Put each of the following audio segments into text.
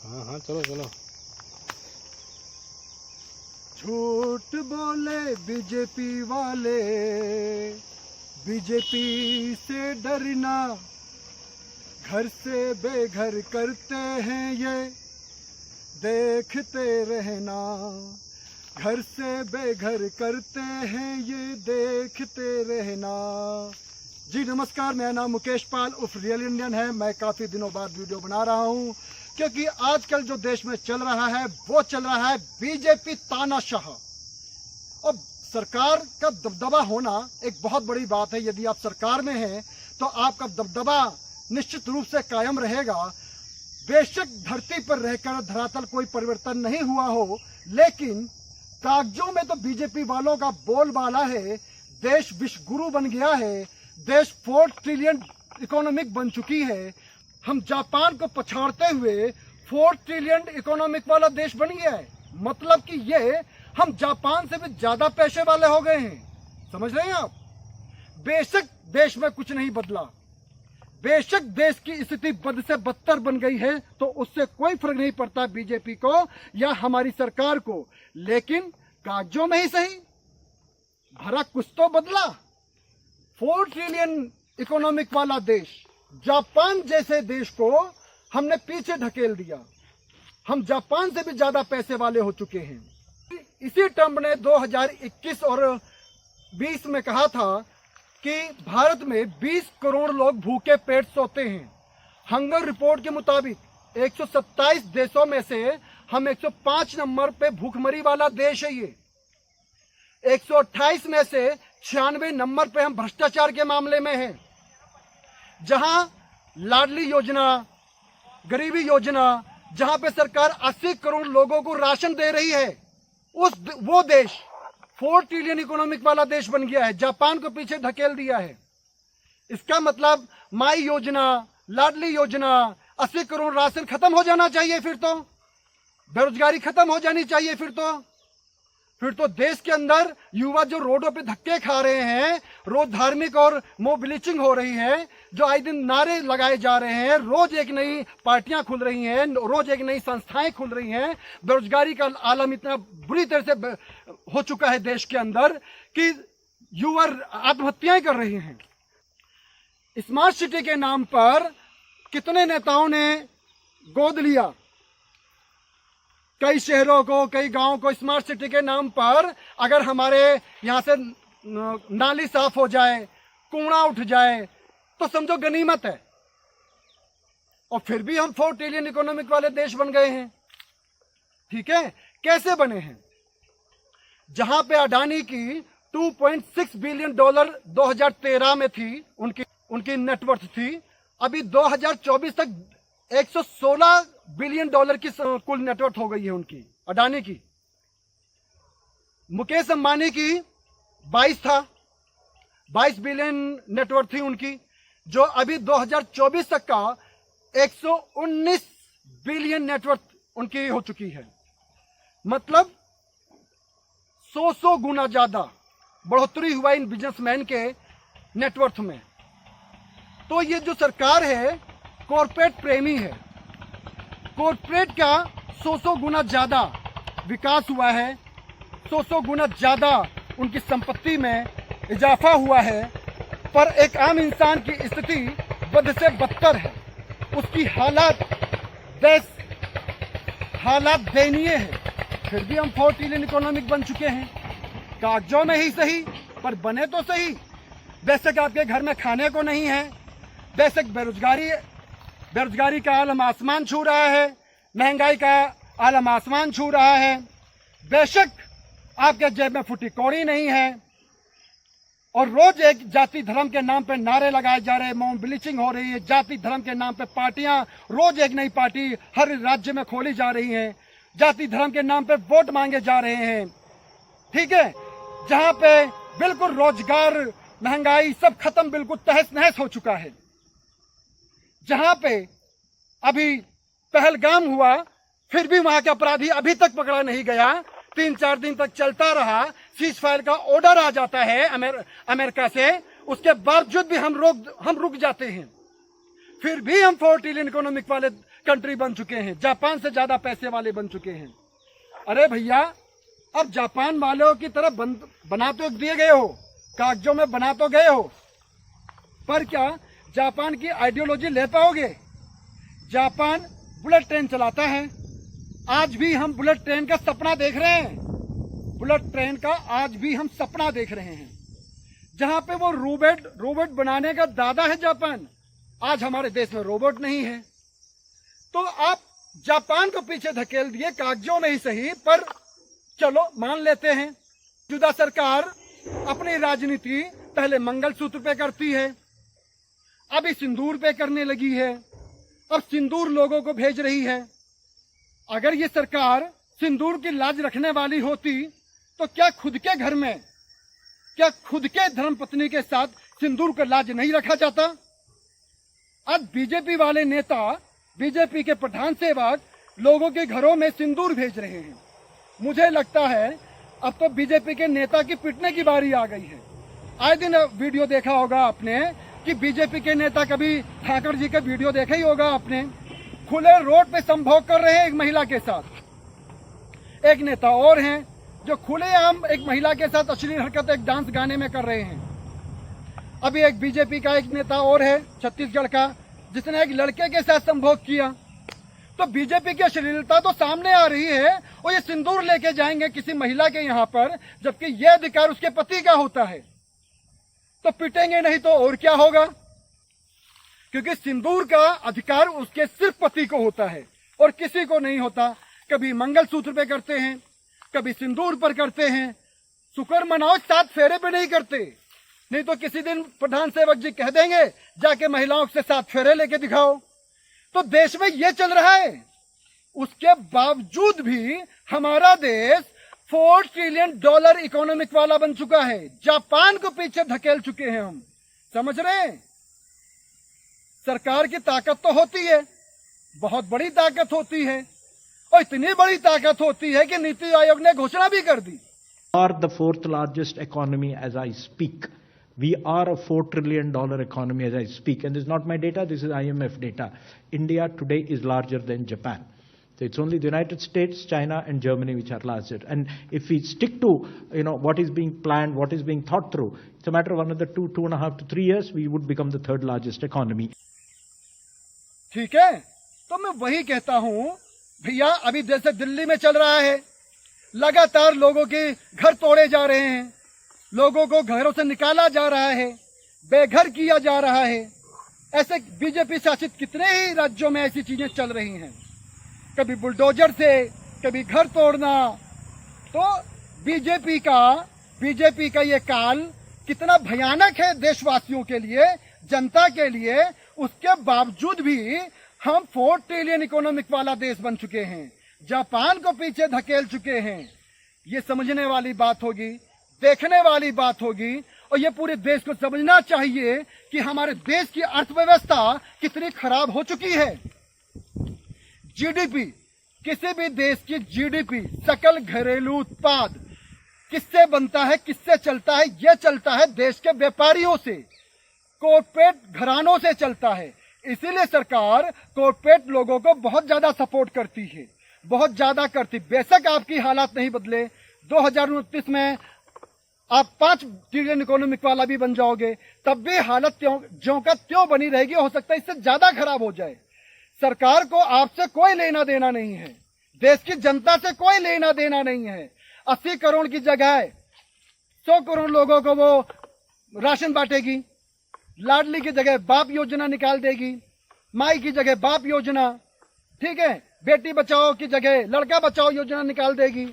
हाँ हाँ चलो चलो। झूठ बोले बीजेपी वाले, बीजेपी से डरना, घर से बेघर करते हैं ये, देखते रहना। घर से बेघर करते हैं ये, देखते रहना। जी नमस्कार, मेरा नाम मुकेश पाल उर्फ रियल इंडियन है। मैं काफ़ी दिनों बाद वीडियो बना रहा हूँ क्योंकि आजकल जो देश में चल रहा है वो चल रहा है बीजेपी तानाशाह। और सरकार का दबदबा होना एक बहुत बड़ी बात है। यदि आप सरकार में हैं तो आपका दबदबा निश्चित रूप से कायम रहेगा। बेशक धरती पर रहकर धरातल कोई परिवर्तन नहीं हुआ हो, लेकिन कागजों में तो बीजेपी वालों का बोलबाला है। देश विश्व गुरु बन गया है, देश 4 ट्रिलियन इकोनॉमिक बन चुकी है। हम जापान को पछाड़ते हुए 4 ट्रिलियन इकोनॉमिक वाला देश बन गया है। मतलब कि ये हम जापान से भी ज्यादा पैसे वाले हो गए हैं। समझ रहे हैं आप? बेशक देश में कुछ नहीं बदला, बेशक देश की स्थिति बद से बदतर बन गई है, तो उससे कोई फर्क नहीं पड़ता बीजेपी को या हमारी सरकार को। लेकिन कागजों में ही सही भरा कुछ तो बदला। 4 ट्रिलियन इकोनॉमिक वाला देश, जापान जैसे देश को हमने पीछे ढकेल दिया। हम जापान से भी ज्यादा पैसे वाले हो चुके हैं। इसी ट्रंप ने 2021 और 20 में कहा था कि भारत में 20 करोड़ लोग भूखे पेट सोते हैं। हंगर रिपोर्ट के मुताबिक 127 देशों में से हम 105 नंबर पे भूखमरी वाला देश है। ये 128 में से 96 नंबर पे हम भ्रष्टाचार के मामले में हैं। जहां लाडली योजना, गरीबी योजना, जहां पे सरकार 80 करोड़ लोगों को राशन दे रही है, वो देश 4 ट्रिलियन इकोनॉमिक वाला देश बन गया है। जापान को पीछे धकेल दिया है। इसका मतलब माई योजना, लाडली योजना, 80 करोड़ राशन खत्म हो जाना चाहिए। फिर तो बेरोजगारी खत्म हो जानी चाहिए। फिर तो देश के अंदर युवा जो रोडों पे धक्के खा रहे हैं, रोज धार्मिक और मोब ब्लीचिंग हो रही है, जो आए दिन नारे लगाए जा रहे हैं, रोज एक नई पार्टियां खुल रही हैं, रोज एक नई संस्थाएं खुल रही हैं। बेरोजगारी का आलम इतना बुरी तरह से हो चुका है देश के अंदर कि युवा आत्महत्याएं कर रहे हैं। स्मार्ट सिटी के नाम पर कितने नेताओं ने गोद लिया कई शहरों को, कई गांवों को स्मार्ट सिटी के नाम पर। अगर हमारे यहां से नाली साफ हो जाए, कूड़ा उठ जाए, तो समझो गनीमत है। और फिर भी हम 4 ट्रिलियन इकोनॉमिक वाले देश बन गए हैं। ठीक है, कैसे बने हैं? जहां पे अडानी की $2.6 बिलियन 2013 में थी, उनकी नेटवर्थ थी। अभी 2024 तक $116 बिलियन की कुल नेटवर्थ हो गई है उनकी, अडानी की। मुकेश अंबानी की 22 बिलियन नेटवर्थ थी उनकी, जो अभी 2024 तक का 119 बिलियन नेटवर्थ उनकी हो चुकी है। मतलब 100 गुना ज्यादा बढ़ोतरी हुआ इन बिजनेसमैन के नेटवर्थ में। तो ये जो सरकार है कॉर्पोरेट प्रेमी है। कॉर्पोरेट का 100 गुना ज्यादा विकास हुआ है, 100 गुना ज्यादा उनकी संपत्ति में इजाफा हुआ है। पर एक आम इंसान की स्थिति बद से बदतर है। उसकी हालात दयनीय है। फिर भी हम 4 ट्रिलियन इकोनॉमिक बन चुके हैं। कागजों में ही सही, पर बने तो सही। बेशक आपके घर में खाने को नहीं है, बेशक बेरोजगारी का आलम आसमान छू रहा है, महंगाई का आलम आसमान छू रहा है। बेशक आपके जेब में फुटी कौड़ी नहीं है, और रोज एक जाति धर्म के नाम पे नारे लगाए जा रहे हैं, मोम ब्लीचिंग हो रही है। जाति धर्म के नाम पे पार्टियां, रोज एक नई पार्टी हर राज्य में खोली जा रही हैं। जाति धर्म के नाम पे वोट मांगे जा रहे हैं। ठीक है, जहां पे बिल्कुल रोजगार, महंगाई सब खत्म, बिल्कुल तहस नहस हो चुका है। जहां पे अभी पहलगाम हुआ, फिर भी वहां के अपराधी अभी तक पकड़ा नहीं गया। 3-4 दिन तक चलता रहा, सीज फायर का ऑर्डर आ जाता है अमेरिका से, उसके बावजूद भी हम रुक जाते हैं। फिर भी हम 4 ट्रिलियन इकोनॉमिक वाले कंट्री बन चुके हैं, जापान से ज्यादा पैसे वाले बन चुके हैं। अरे भैया, अब जापान वालों की तरह बना तो दिए गए हो, कागजों में बना तो गए हो, पर क्या जापान की आइडियोलॉजी ले पाओगे? जापान बुलेट ट्रेन चलाता है, आज भी हम बुलेट ट्रेन का सपना देख रहे हैं। बुलेट ट्रेन का आज भी हम सपना देख रहे हैं। जहां पे वो रोबोट बनाने का दादा है जापान, आज हमारे देश में रोबोट नहीं है। तो आप जापान को पीछे धकेल दिए, कागजों में ही सही, पर चलो मान लेते हैं। जुदा सरकार अपनी राजनीति पहले मंगलसूत्र पे करती है, अभी सिंदूर पे करने लगी है, अब सिंदूर लोगों को भेज रही है। अगर ये सरकार सिंदूर की लाज रखने वाली होती तो क्या खुद के घर में, क्या खुद के धर्मपत्नी के साथ सिंदूर का लाज नहीं रखा जाता? आज बीजेपी वाले नेता, बीजेपी के प्रधान सेवक लोगों के घरों में सिंदूर भेज रहे हैं। मुझे लगता है अब तो बीजेपी के नेता की पिटने की बारी आ गई है। आए दिन वीडियो देखा होगा आपने कि बीजेपी के नेता, कभी ठाकर जी का वीडियो देखा ही होगा आपने, खुले रोड पे संभोग कर रहे हैं एक महिला के साथ। एक नेता और हैं जो खुलेआम एक महिला के साथ अश्लील हरकत एक डांस गाने में कर रहे हैं। अभी एक बीजेपी का एक नेता और है छत्तीसगढ़ का, जिसने एक लड़के के साथ संभोग किया। तो बीजेपी की अश्लीलता तो सामने आ रही है, और ये सिंदूर लेके जाएंगे किसी महिला के यहाँ पर, जबकि यह अधिकार उसके पति का होता है। तो पिटेंगे नहीं तो और क्या होगा? क्योंकि सिंदूर का अधिकार उसके सिर्फ पति को होता है और किसी को नहीं होता। कभी मंगलसूत्र पे करते हैं, कभी सिंदूर पर करते हैं। शुक्र मनाओ 7 फेरे पे नहीं करते, नहीं तो किसी दिन प्रधान सेवक जी कह देंगे जाके महिलाओं से 7 फेरे लेके दिखाओ। तो देश में ये चल रहा है। उसके बावजूद भी हमारा देश $4 ट्रिलियन इकोनॉमिक वाला बन चुका है। जापान को पीछे धकेल चुके हैं हम। समझ रहे हैं? सरकार की ताकत तो होती है, बहुत बड़ी ताकत होती है, और इतनी बड़ी ताकत होती है कि नीति आयोग ने घोषणा भी कर दी। Are the 4th largest economy as I speak. We are a $4 trillion economy as I speak. And this is not my data, this is IMF data. India today is larger than Japan. So it's only the United States, China and Germany which are larger. And if we stick to, what is being planned, what is being thought through, it's a matter of another 2.5 to 3 years, we would become the 3rd largest economy. ठीक है, तो मैं वही कहता हूं भैया, अभी जैसे दिल्ली में चल रहा है, लगातार लोगों के घर तोड़े जा रहे हैं, लोगों को घरों से निकाला जा रहा है, बेघर किया जा रहा है। ऐसे बीजेपी शासित कितने ही राज्यों में ऐसी चीजें चल रही हैं, कभी बुलडोजर से, कभी घर तोड़ना। तो बीजेपी का ये काल कितना भयानक है देशवासियों के लिए, जनता के लिए। उसके बावजूद भी हम 4 ट्रिलियन इकोनॉमिक वाला देश बन चुके हैं, जापान को पीछे धकेल चुके हैं। ये समझने वाली बात होगी, देखने वाली बात होगी, और ये पूरे देश को समझना चाहिए कि हमारे देश की अर्थव्यवस्था कितनी खराब हो चुकी है। जीडीपी, किसी भी देश की जीडीपी, सकल घरेलू उत्पाद, किससे बनता है, किससे चलता है? यह चलता है देश के व्यापारियों से, कॉर्पोरेट घरानों से चलता है। इसीलिए सरकार कॉर्पोरेट लोगों को बहुत ज्यादा सपोर्ट करती है, बहुत ज्यादा करती। बेशक आपकी हालात नहीं बदले, 2029 में आप 5 ट्रिलियन इकोनॉमिक वाला भी बन जाओगे, तब भी हालत ज्यों का त्यों बनी रहेगी। हो सकता है इससे ज्यादा खराब हो जाए। सरकार को आपसे कोई लेना देना नहीं है, देश की जनता से कोई लेना देना नहीं है। 80 करोड़ की जगह 100 करोड़ लोगों को वो राशन बांटेगी, लाडली की जगह बाप योजना निकाल देगी, माई की जगह बाप योजना, ठीक है, बेटी बचाओ की जगह लड़का बचाओ योजना निकाल देगी।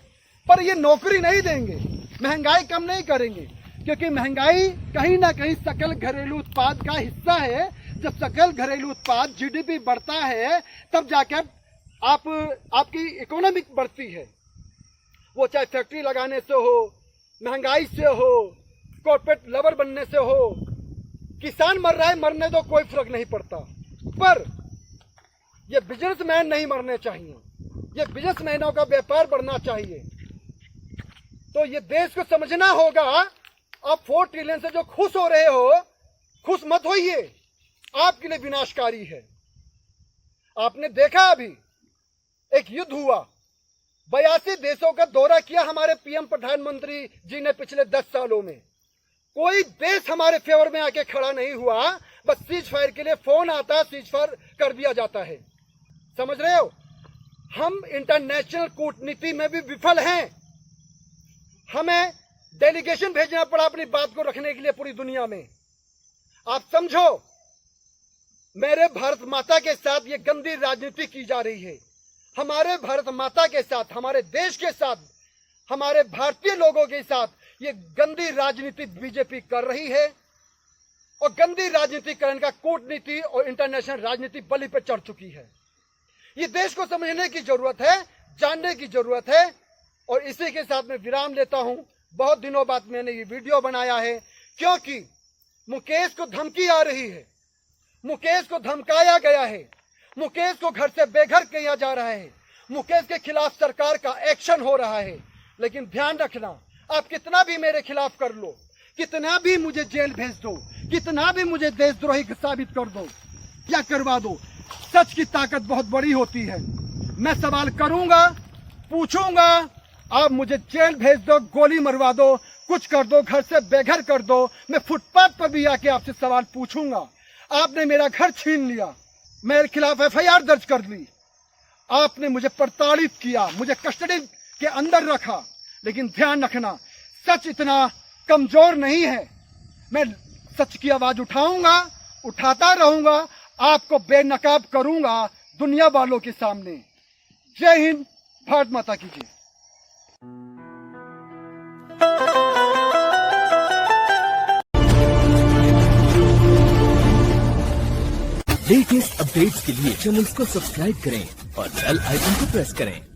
पर ये नौकरी नहीं देंगे, महंगाई कम नहीं करेंगे, क्योंकि महंगाई कहीं ना कहीं सकल घरेलू उत्पाद का हिस्सा है। जब सकल घरेलू उत्पाद जीडीपी बढ़ता है, तब जाकर आपकी इकोनॉमिक बढ़ती है। वो चाहे फैक्ट्री लगाने से हो, महंगाई से हो, कॉर्पोरेट लवर बनने से हो। किसान मर रहा है, मरने दो, कोई फर्क नहीं पड़ता, पर ये बिजनेसमैन नहीं मरने चाहिए। ये बिजनेसमैनों का व्यापार बढ़ना चाहिए। तो ये देश को समझना होगा। आप 4 ट्रिलियन से जो खुश हो रहे हो, खुश मत होइए, आपके लिए विनाशकारी है। आपने देखा अभी एक युद्ध हुआ, 82 देशों का दौरा किया हमारे पीएम प्रधानमंत्री जी ने पिछले 10 सालों में। कोई देश हमारे फेवर में आके खड़ा नहीं हुआ, बस सीज फायर के लिए फोन आता, सीज फायर कर दिया जाता है। समझ रहे हो, हम इंटरनेशनल कूटनीति में भी विफल हैं। हमें डेलीगेशन भेजना पड़ा अपनी बात को रखने के लिए पूरी दुनिया में। आप समझो, मेरे भारत माता के साथ ये गंदी राजनीति की जा रही है। हमारे भारत माता के साथ, हमारे देश के साथ, हमारे भारतीय लोगों के साथ ये गंदी राजनीति बीजेपी कर रही है। और गंदी राजनीति करने का कूटनीति और इंटरनेशनल राजनीति बलि पर चढ़ चुकी है। ये देश को समझने की जरूरत है, जानने की जरूरत है। और इसी के साथ मैं विराम लेता हूं। बहुत दिनों बाद मैंने ये वीडियो बनाया है क्योंकि मुकेश को धमकी आ रही है, मुकेश को धमकाया गया है, मुकेश को घर से बेघर किया जा रहा है, मुकेश के खिलाफ सरकार का एक्शन हो रहा है। लेकिन ध्यान रखना, आप कितना भी मेरे खिलाफ कर लो, कितना भी मुझे जेल भेज दो, कितना भी मुझे देशद्रोही साबित कर दो या करवा दो, सच की ताकत बहुत बड़ी होती है। मैं सवाल करूंगा, पूछूंगा, आप मुझे जेल भेज दो, गोली मरवा दो, कुछ कर दो, घर से बेघर कर दो, मैं फुटपाथ पर भी आके आपसे सवाल पूछूंगा। आपने मेरा घर छीन लिया, मेरे खिलाफ एफआईआर दर्ज कर ली, आपने मुझे प्रताड़ित किया, मुझे कस्टडी के अंदर रखा। लेकिन ध्यान रखना, सच इतना कमजोर नहीं है। मैं सच की आवाज उठाऊंगा, उठाता रहूंगा, आपको बेनकाब करूंगा दुनिया वालों के सामने। जय हिंद, भारत माता की जय। लेटेस्ट अपडेट्स के लिए चैनल को सब्सक्राइब करें और बेल आइकन को प्रेस करें।